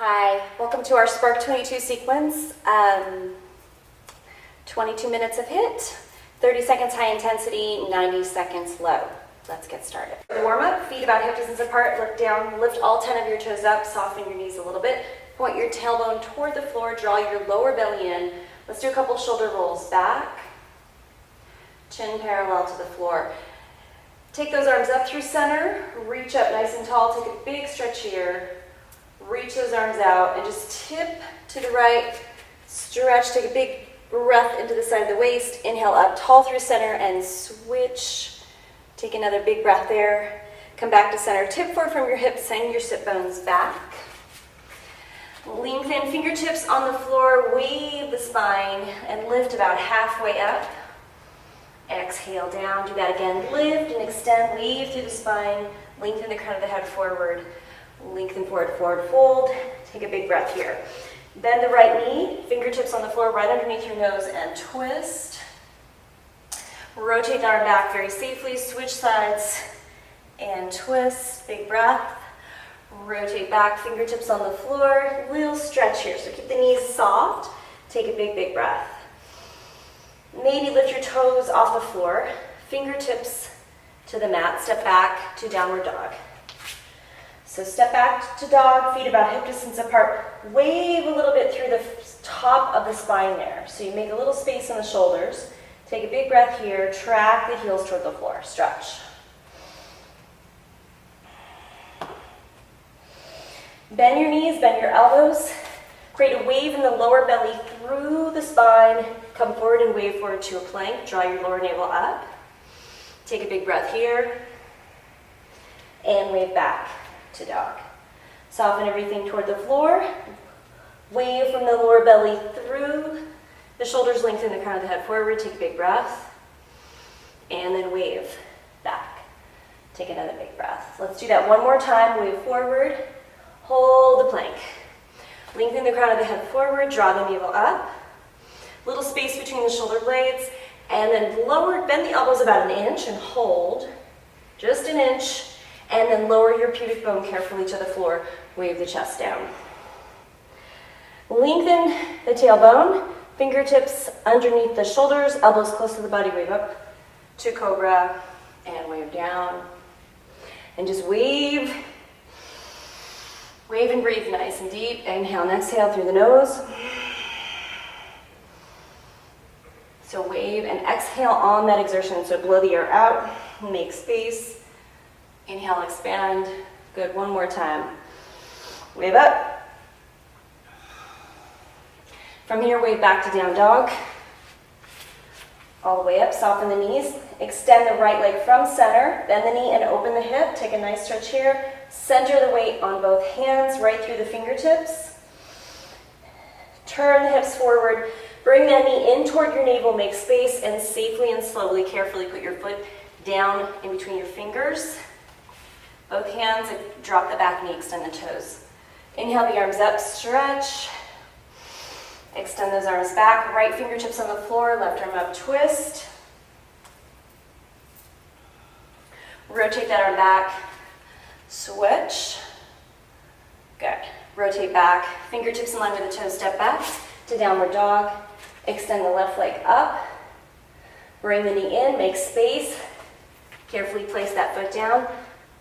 Hi, welcome to our Spark 22 sequence. 22 minutes of HIIT, 30 seconds high intensity, 90 seconds low. Let's get started. For the warm-up, feet about hip distance apart, look down, lift all 10 of your toes up, soften your knees a little bit, point your tailbone toward the floor, draw your lower belly in. Let's do a couple shoulder rolls back, chin parallel to the floor. Take those arms up through center, reach up nice and tall, take a big stretch here. Reach those arms out and just tip to the right, stretch, take a big breath into the side of the waist, inhale up tall through center and switch. Take another big breath there. Come back to center, tip forward from your hips, send your sit bones back. Lengthen fingertips on the floor, wave the spine and lift about halfway up. Exhale down, do that again. Lift and extend, wave through the spine, lengthen the crown of the head forward. Lengthen forward, forward fold. Take a big breath here. Bend the right knee, fingertips on the floor right underneath your nose and twist. Rotate the arm back very safely, switch sides and twist. Big breath. Rotate back, fingertips on the floor. Little stretch here, so keep the knees soft. Take a big, big breath. Maybe lift your toes off the floor, fingertips to the mat, step back to downward dog. So step back to dog, feet about hip distance apart. Wave a little bit through the top of the spine there. So you make a little space in the shoulders. Take a big breath here. Track the heels toward the floor. Stretch. Bend your knees, bend your elbows. Create a wave in the lower belly through the spine. Come forward and wave forward to a plank. Draw your lower navel up. Take a big breath here. And wave back to dog. Soften everything toward the floor. Wave from the lower belly through the shoulders, lengthen the crown of the head forward. Take a big breath. And then wave back. Take another big breath. Let's do that one more time. Wave forward. Hold the plank. Lengthen the crown of the head forward. Draw the navel up. Little space between the shoulder blades. And then lower, bend the elbows about an inch and hold. Just an inch. And then lower your pubic bone carefully to the floor. Wave the chest down. Lengthen the tailbone. Fingertips underneath the shoulders. Elbows close to the body. Wave up to cobra. And wave down. And just wave. Wave and breathe nice and deep. Inhale and exhale through the nose. So wave and exhale on that exertion. So blow the air out. Make space. Inhale, expand. Good, one more time. Wave up. From here, wave back to down dog. All the way up, soften the knees. Extend the right leg from center. Bend the knee and open the hip. Take a nice stretch here. Center the weight on both hands, right through the fingertips. Turn the hips forward. Bring that knee in toward your navel. Make space and safely and slowly, carefully put your foot down in between your fingers. Both hands, drop the back knee, extend the toes. Inhale the arms up, stretch. Extend those arms back, right fingertips on the floor, left arm up, twist. Rotate that arm back, switch. Good. Rotate back, fingertips in line with the toes, step back to downward dog. Extend the left leg up. Bring the knee in, make space. Carefully place that foot down.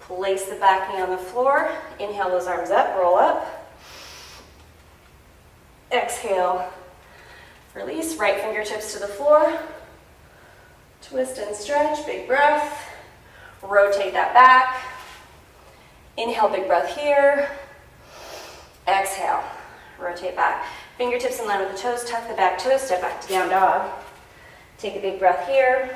Place the back knee on the floor. Inhale those arms up, roll up. Exhale. Release, right fingertips to the floor. Twist and stretch, big breath. Rotate that back. Inhale, big breath here. Exhale, rotate back. Fingertips in line with the toes, tuck the back toes, step back to down dog. Take a big breath here.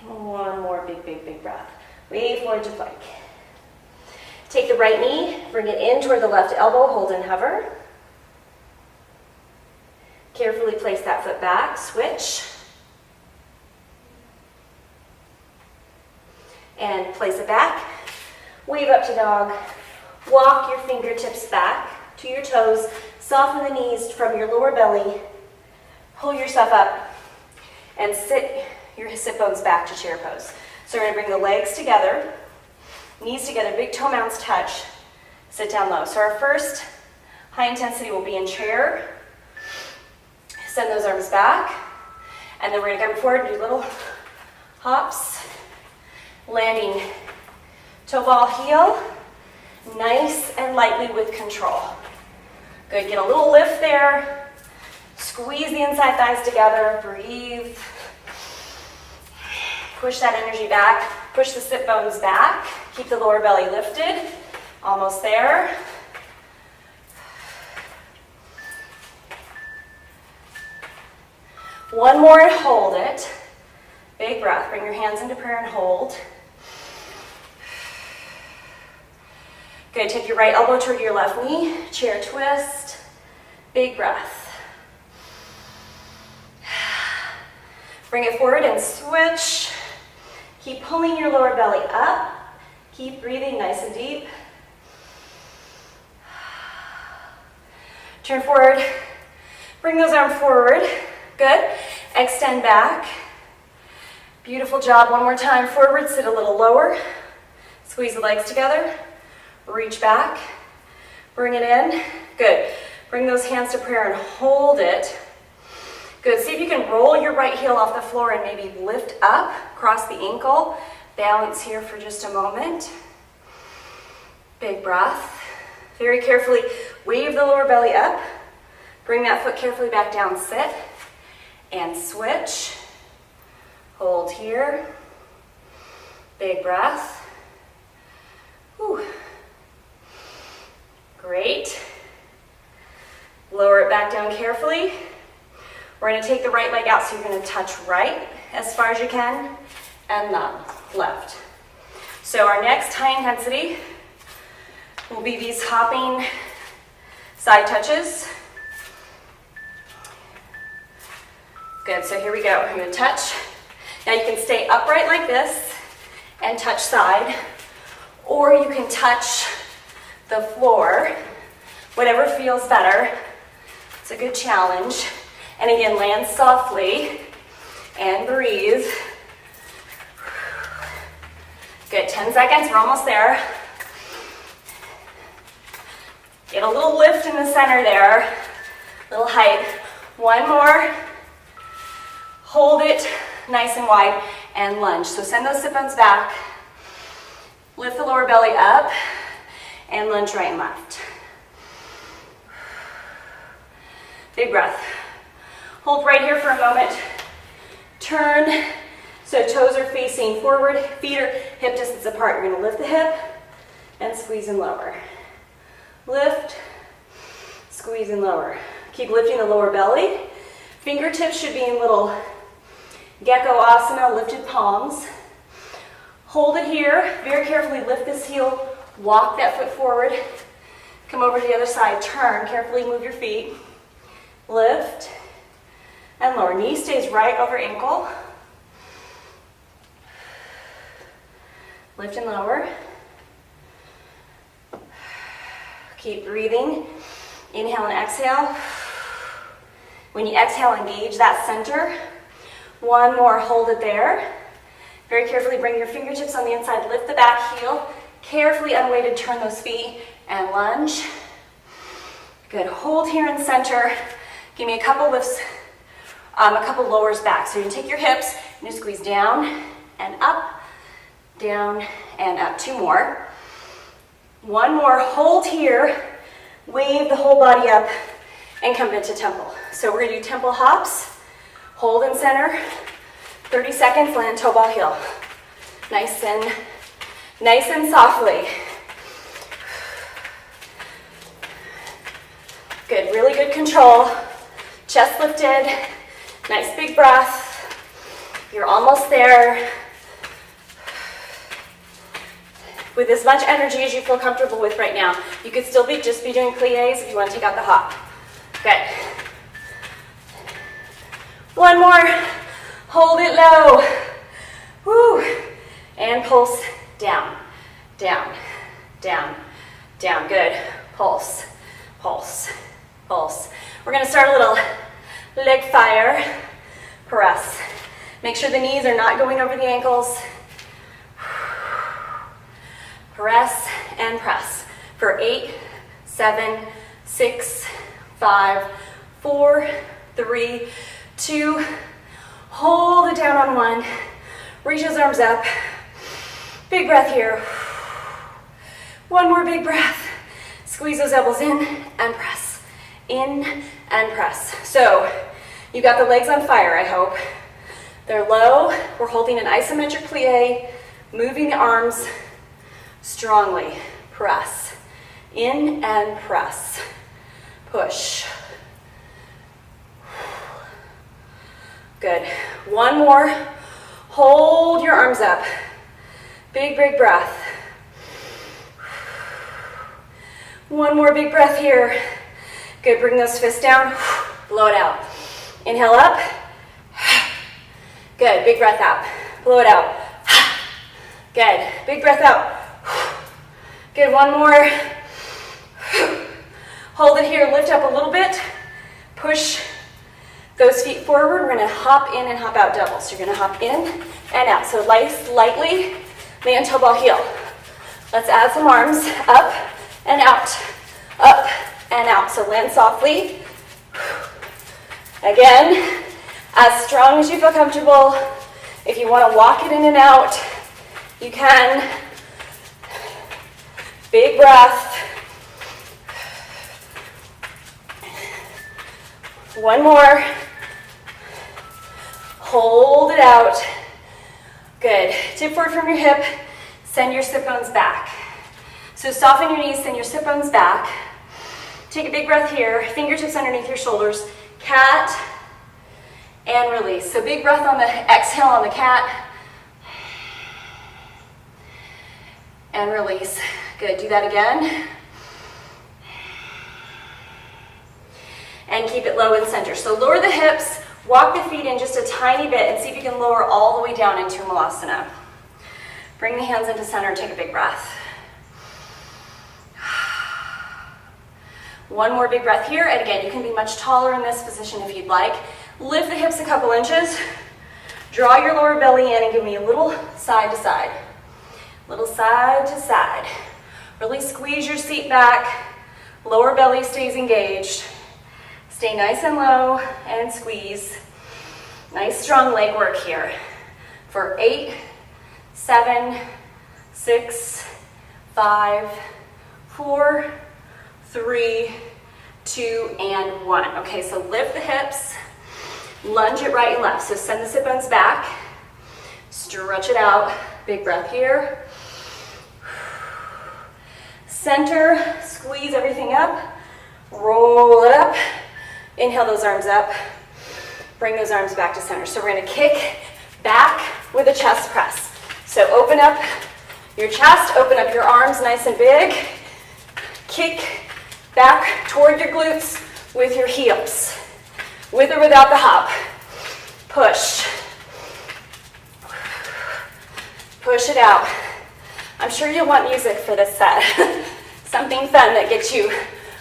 One more big, big, big breath. Wave forward to plank. Take the right knee, bring it in toward the left elbow, hold and hover. Carefully place that foot back, switch. And place it back. Wave up to dog. Walk your fingertips back to your toes. Soften the knees from your lower belly. Pull yourself up and sit your sit bones back to chair pose. So we're going to bring the legs together. Knees together, big toe mounts touch. Sit down low. So our first high intensity will be in chair. Send those arms back. And then we're going to come forward and do little hops. Landing toe ball heel. Nice and lightly with control. Good. Get a little lift there. Squeeze the inside thighs together. Breathe. Push that energy back. Push the sit bones back. Keep the lower belly lifted. Almost there. One more and hold it. Big breath. Bring your hands into prayer and hold. Good. Take your right elbow toward your left knee. Chair twist. Big breath. Bring it forward and switch. Keep pulling your lower belly up. Keep breathing nice and deep. Turn forward. Bring those arms forward. Good. Extend back. Beautiful job. One more time. Forward, sit a little lower. Squeeze the legs together. Reach back. Bring it in. Good. Bring those hands to prayer and hold it. Good. See if you can roll your right heel off the floor and maybe lift up, cross the ankle. Balance here for just a moment. Big breath. Very carefully wave the lower belly up. Bring that foot carefully back down. Sit and switch. Hold here. Big breath. Whew. Great. Lower it back down carefully. We're going to take the right leg out, so you're going to touch right as far as you can, and left. So our next high intensity will be these hopping side touches. Good, so here we go. I'm going to touch. Now you can stay upright like this and touch side, or you can touch the floor, whatever feels better. It's a good challenge. And again, land softly and breathe. Good, 10 seconds, we're almost there. Get a little lift in the center there, little height. One more. Hold it nice and wide and lunge. So send those sit bones back. Lift the lower belly up and lunge right and left. Big breath. Hold right here for a moment. Turn so toes are facing forward, feet are hip distance apart. You're going to lift the hip and squeeze and lower. Lift, squeeze and lower. Keep lifting the lower belly. Fingertips should be in little gecko asana, lifted palms. Hold it here. Very carefully lift this heel. Walk that foot forward. Come over to the other side. Turn. Carefully move your feet. Lift and lower. Knee stays right over ankle. Lift and lower. Keep breathing. Inhale and exhale. When you exhale, engage that center. One more, hold it there. Very carefully bring your fingertips on the inside, lift the back heel. Carefully unweighted, turn those feet and lunge. Good, hold here in center. Give me a couple lifts, a couple lowers back. So you can take your hips and you squeeze down and up, down and up. Two more. One more, hold here. Wave the whole body up and come into temple. So we're gonna do temple hops. Hold in center. 30 seconds, land toe ball heel. Nice and softly. Good, really good control. Chest lifted. Nice big breath. You're almost there. With as much energy as you feel comfortable with right now. You could still just be doing pliés if you want to take out the hop. Good. One more. Hold it low. Woo. And pulse down, down, down, down. Good. Pulse, pulse, pulse. We're going to start a little leg fire press. Make sure the knees are not going over the ankles. Press and press for 8, 7, 6, 5, 4, 3, 2. Hold it down on 1. Reach those arms up. Big breath here. One more big breath. Squeeze those elbows in and press. In and press. So you got the legs on fire, I hope. They're low. We're holding an isometric plie, moving the arms strongly. Press. In and press. Push. Good. One more. Hold your arms up. Big, big breath. One more big breath here. Good. Bring those fists down. Blow it out. Inhale up. Good. Big breath out. Blow it out. Good. Big breath out. Good. One more. Hold it here. Lift up a little bit. Push those feet forward. We're going to hop in and hop out double. So you're going to hop in and out. So lightly land toe ball heel. Let's add some arms up and out. Up and out. So land softly. Again, as strong as you feel comfortable. If you want to walk it in and out, you can. Big breath. One more. Hold it out. Good. Tip forward from your hip. Send your sit bones back. So soften your knees, send your sit bones back. Take a big breath here. Fingertips underneath your shoulders. Cat and release. So big breath on the exhale on the cat. And release. Good. Do that again. And keep it low and center. So lower the hips, walk the feet in just a tiny bit, and see if you can lower all the way down into Malasana. Bring the hands into center, take a big breath. One more big breath here, and again, you can be much taller in this position if you'd like. Lift the hips a couple inches, draw your lower belly in, and give me a little side to side. Little side to side. Really squeeze your seat back, lower belly stays engaged. Stay nice and low and squeeze. Nice strong leg work here. For 8, 7, 6, 5, 4, 3, 2, and 1. Okay, so lift the hips, lunge it right and left. So send the sit bones back, stretch it out. Big breath here. Center, squeeze everything up, roll it up. Inhale those arms up, bring those arms back to center. So we're going to kick back with a chest press. So open up your chest, open up your arms nice and big. Kick back toward your glutes with your heels, with or without the hop. Push. Push it out. I'm sure you'll want music for this set. Something fun that gets you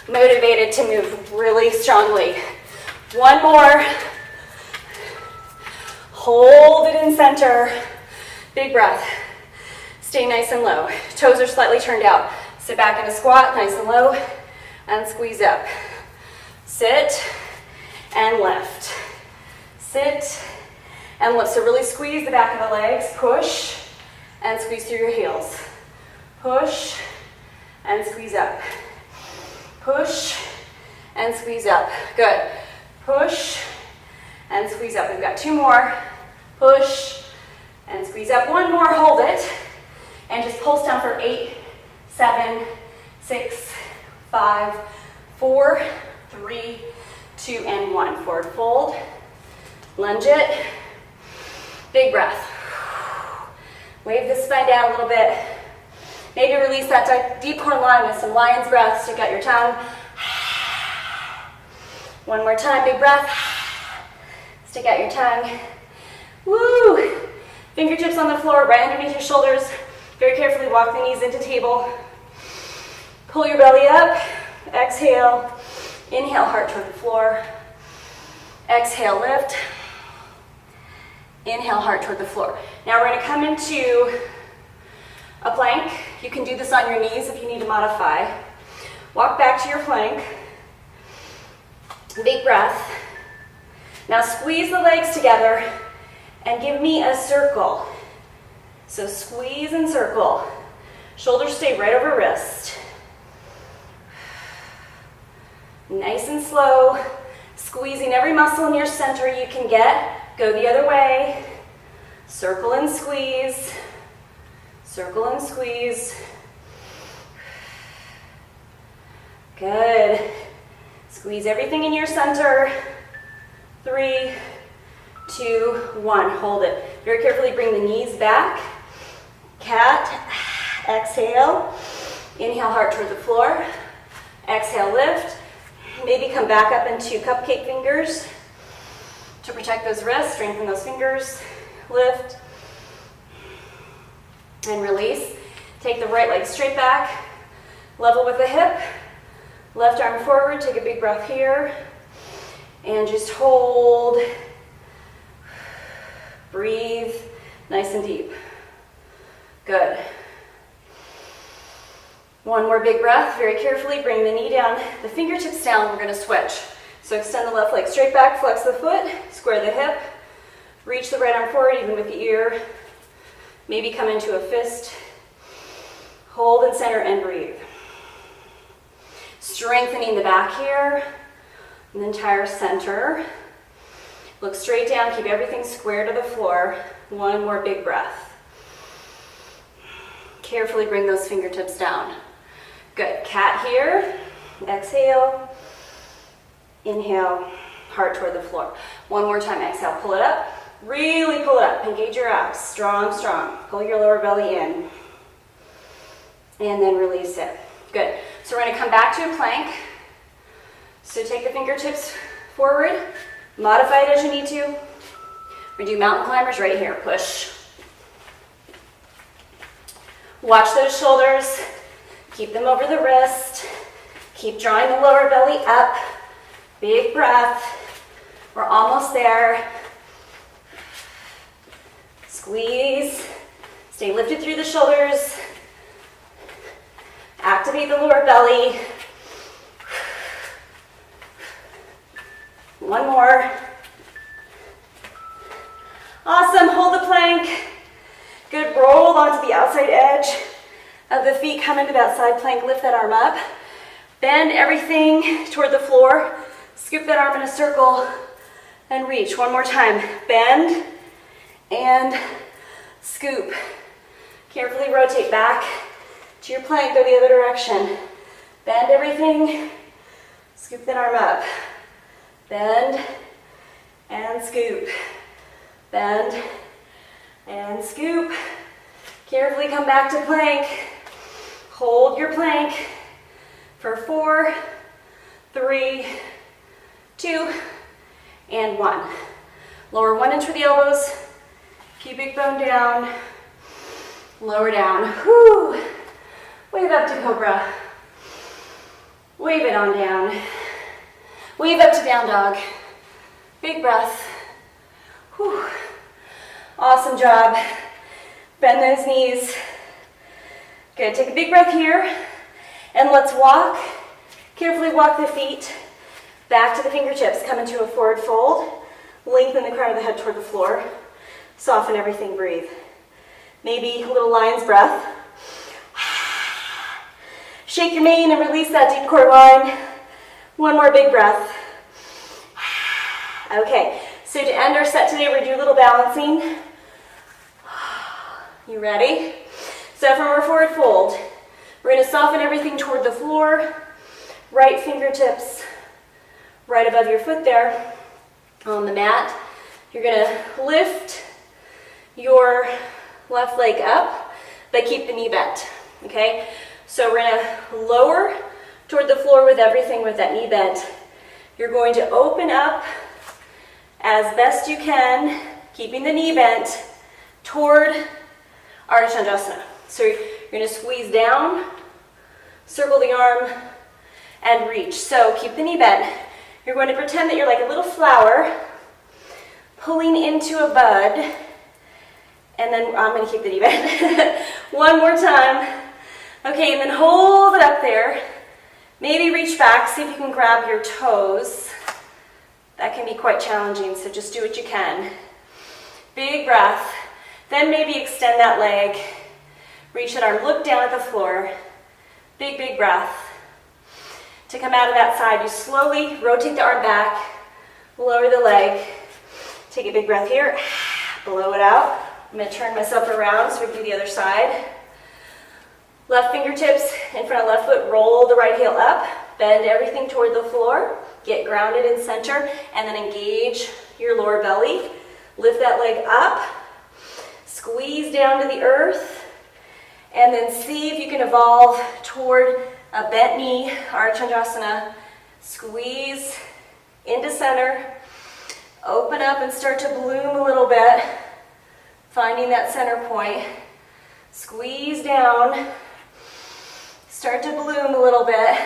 motivated to move really strongly. One more. Hold it in center. Big breath. Stay nice and low. Toes are slightly turned out. Sit back in a squat, nice and low, and squeeze up. Sit and lift. Sit and lift. So really squeeze the back of the legs. Push and squeeze through your heels. Push and squeeze up. Push and squeeze up. Good. Push and squeeze up. We've got 2 more. Push and squeeze up. 1 more. Hold it. And just pulse down for 8, 7, 6, 5, 4, 3, 2, and 1. Forward fold. Lunge it. Big breath. Wave the spine down a little bit. Maybe release that deep core line with some lion's breath. Stick out your tongue. 1 more time, big breath. Stick out your tongue. Woo! Fingertips on the floor, right underneath your shoulders. Very carefully walk the knees into table. Pull your belly up. Exhale. Inhale, heart toward the floor. Exhale, lift. Inhale, heart toward the floor. Now we're going to come into a plank. You can do this on your knees if you need to modify. Walk back to your plank. Big breath. Now squeeze the legs together and give me a circle. So squeeze and circle. Shoulders stay right over wrist. Nice and slow. Squeezing every muscle in your center you can get. Go the other way. Circle and squeeze. Circle and squeeze. Good. Squeeze everything in your center. 3, 2, 1. Hold it. Very carefully bring the knees back. Cat. Exhale. Inhale, heart toward the floor. Exhale, lift. Maybe come back up into cupcake fingers to protect those wrists. Strengthen those fingers. Lift. And release. Take the right leg straight back. Level with the hip. Left arm forward. Take a big breath here. And just hold. Breathe. Nice and deep. Good. One more big breath. Very carefully bring the knee down, the fingertips down. We're going to switch. So extend the left leg straight back, flex the foot, square the hip, reach the right arm forward even with the ear. Maybe come into a fist. Hold and center and breathe. Strengthening the back here, the entire center. Look straight down, keep everything square to the floor. One more big breath. Carefully bring those fingertips down. Good. Cat here. Exhale. Inhale. Heart toward the floor. One more time. Exhale. Pull it up. Really pull it up. Engage your abs. Strong, strong. Pull your lower belly in. And then release it. Good. So we're going to come back to a plank. So take the fingertips forward. Modify it as you need to. We're going to do mountain climbers right here. Push. Watch those shoulders. Keep them over the wrist. Keep drawing the lower belly up. Big breath. We're almost there. Squeeze. Stay lifted through the shoulders. Activate the lower belly. One more. Awesome. Hold the plank. Good. Roll onto the outside edge of the feet. Come into that side plank. Lift that arm up. Bend everything toward the floor. Scoop that arm in a circle and reach. One more time. Bend and scoop. Carefully rotate back to your plank. Go the other direction. Bend everything. Scoop that arm up. Bend and scoop. Bend and scoop. Carefully come back to plank. Hold your plank for 4, 3, 2, and 1. Lower 1 inch for the elbows. Pubic bone down. Lower down. Whoo. Wave up to cobra. Wave it on down. Wave up to down dog. Big breath. Whew. Awesome job. Bend those knees. Good. Take a big breath here. And let's walk. Carefully walk the feet back to the fingertips. Come into a forward fold. Lengthen the crown of the head toward the floor. Soften everything. Breathe. Maybe a little lion's breath. Shake your mane and release that deep core line. One more big breath. Okay, so to end our set today, we're going to do a little balancing. You ready? So from our forward fold, we're going to soften everything toward the floor. Right fingertips right above your foot there on the mat. You're going to lift your left leg up, but keep the knee bent. Okay? So we're going to lower toward the floor with everything with that knee bent. You're going to open up as best you can, keeping the knee bent toward Ardha Chandrasana. So you're going to squeeze down, circle the arm, and reach. So keep the knee bent. You're going to pretend that you're like a little flower pulling into a bud, and then I'm going to keep the knee bent. One more time. Okay, and then hold it up there. Maybe reach back, see if you can grab your toes. That can be quite challenging, so just do what you can. Big breath. Then maybe extend that leg. Reach that arm, look down at the floor. Big, big breath. To come out of that side, you slowly rotate the arm back, lower the leg. Take a big breath here, blow it out. I'm going to turn myself around so we can do the other side. Left fingertips in front of left foot, roll the right heel up, bend everything toward the floor, get grounded in center, and then engage your lower belly. Lift that leg up, squeeze down to the earth, and then see if you can evolve toward a bent knee, Archandasana. Squeeze into center, open up and start to bloom a little bit, finding that center point. Squeeze down, start to bloom a little bit.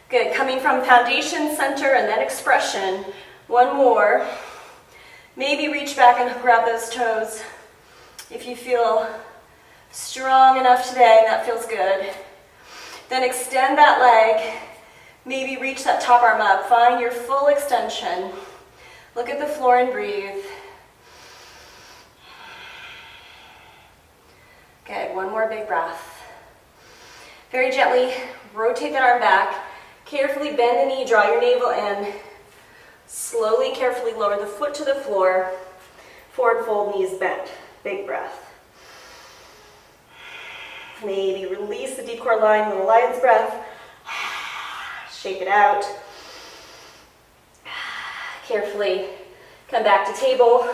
Good, coming from foundation, center, and then expression. One more. Maybe reach back and grab those toes if you feel strong enough today and that feels good. Then extend that leg. Maybe reach that top arm up. Find your full extension. Look at the floor and breathe. Good, one more big breath. Very gently rotate that arm back. Carefully bend the knee, draw your navel in. Slowly, carefully lower the foot to the floor. Forward fold, knees bent. Big breath. Maybe release the deep core line, little lion's breath. Shake it out. Carefully come back to table.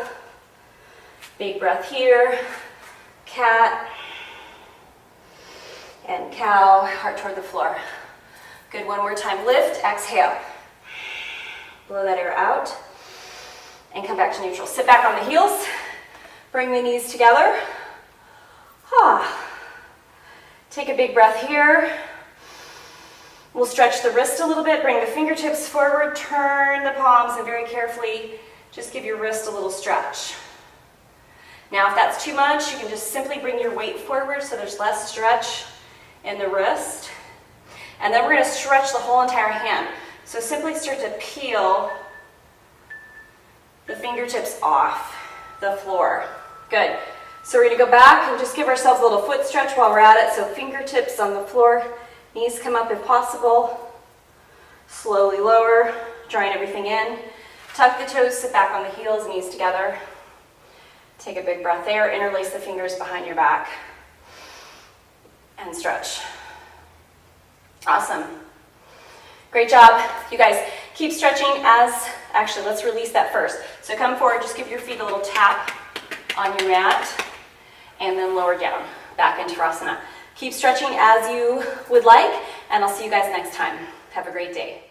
Big breath here. Cat and cow, heart toward the floor. Good, one more time. Lift, exhale. Blow that air out. And come back to neutral. Sit back on the heels. Bring the knees together. Take a big breath here. We'll stretch the wrist a little bit. Bring the fingertips forward. Turn the palms and very carefully just give your wrist a little stretch. Now if that's too much, you can just simply bring your weight forward so there's less stretch in the wrist. And then we're going to stretch the whole entire hand. So simply start to peel the fingertips off the floor. Good. So we're going to go back and just give ourselves a little foot stretch while we're at it. So fingertips on the floor, knees come up if possible. Slowly lower, drawing everything in. Tuck the toes, sit back on the heels, knees together. Take a big breath there, interlace the fingers behind your back. And stretch. Awesome. Great job. You guys keep stretching actually let's release that first. So come forward, just give your feet a little tap on your mat and then lower down, back into Tadasana. Keep stretching as you would like and I'll see you guys next time. Have a great day.